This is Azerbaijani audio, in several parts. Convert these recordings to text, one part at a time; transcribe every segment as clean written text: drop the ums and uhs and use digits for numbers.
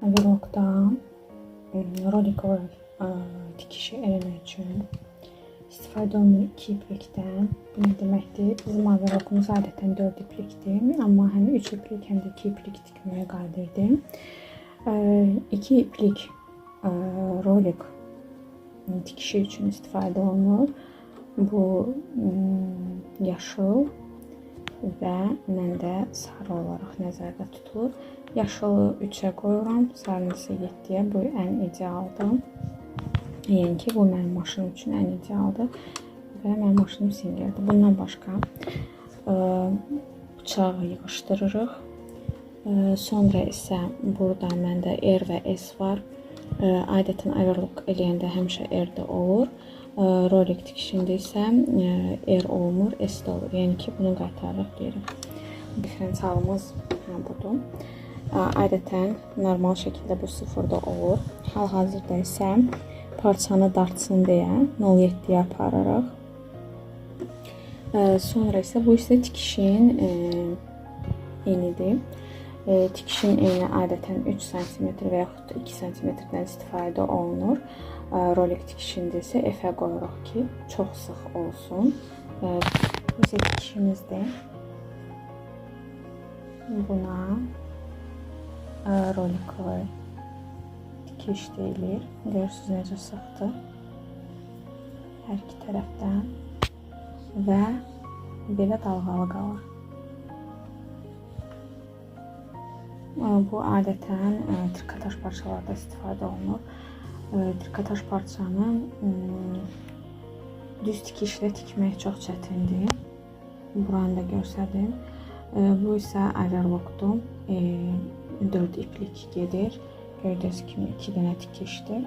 Vlogda rolikor tikişi eləmək üçün istifadə olunan 2 iplikdən. Bu nə deməkdir? Bizim vlogumuz adətən 4 iplikdir, amma həm 3 iplik, həm də 2 iplik tikməyə qadirdir. 2 iplik rolik tikişi üçün istifadə olunur. Bu yaşıl və mən də sarı olaraq nəzərdə tutulur. Yaşılı 3-ə qoyuram, sarını isə 7-yə. Bu ən idealdır. Yəni ki, bu mənim maşınım üçün ən idealdır və mənim maşınım singerdir. Bundan başqa bıçağı yığışdırırıq. Sonra isə burada məndə R və S var. Adətən aerolog eləyəndə həmişə R-də olur. Rolik tikişində isə R olmur, S də olur. Yəni ki, bunu qaytarırıq geri. Diferensialımız budur. Adətən normal şəkildə bu 0-da olur. Hal-hazırda isə parçanı dartsın deyə 0.7-yə aparırıq. Sonra isə bu isə tikişin enidir. Tikişin eni adətən 3 cm və yaxud 2 cm-dən istifadə olunur. Rolik tikişində isə F-ə qoyuruq ki, çox sıx olsun. Bu isə tikişimizdir. Buna rolikor tikiş deyilir. Görürsünüz necə sıxdır. Hər iki tərəfdən və belə dalğalı qalır. Bu adətən trikotaj parçalarda istifadə olunur. Trikotaj parçanı düz tikişlə tikmək çox çətindir. Buranı da göstərdim. Bu isə overlockdur. 4 iplik gedir. Gördüyünüz kimi 2 dənə tikişdir.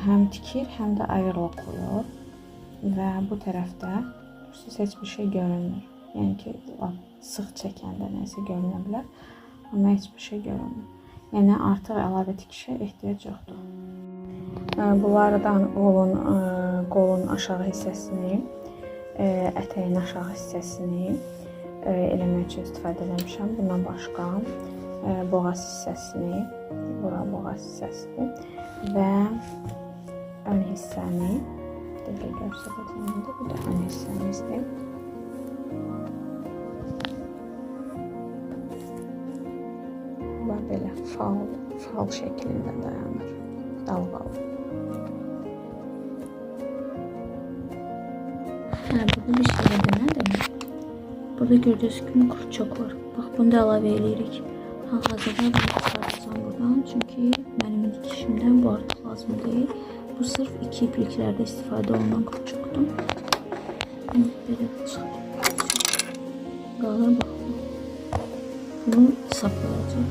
Həm tikir, həm də overlock olur. Və bu tərəfdə heç bir şey görünmür. Yəni ki, sıx çəkəndə nəsə görünə bilər. Amma heç bir şey görünmür. Yəni artıq əlavə tikişə ehtiyac yoxdur. Bunlardan qolun aşağı hissəsini, ətəyin aşağı hissəsini eləmək üçün istifadə etmişəm. Bundan başqa boğaz hissəsini, bura boğaz hissəsidir və ön hissəni dəqiq göstərəcəm. Bu da ön hissəmizdir. Belə fal şəklində dayanır, dalğalı. Burada bir şey demədim. Burada gördüyünüz kimi kurçok var. Bax, bunu da əlavə edirik. Hal-hazırda bunu çıxartacağım buradan, çünki mənim tikişimdən bu artıq lazım deyil. Bu sırf 2 ipliklərdə istifadə olunan kurçokdur. Belə çıxır. Qalır, bax. Bunu saplayacaq.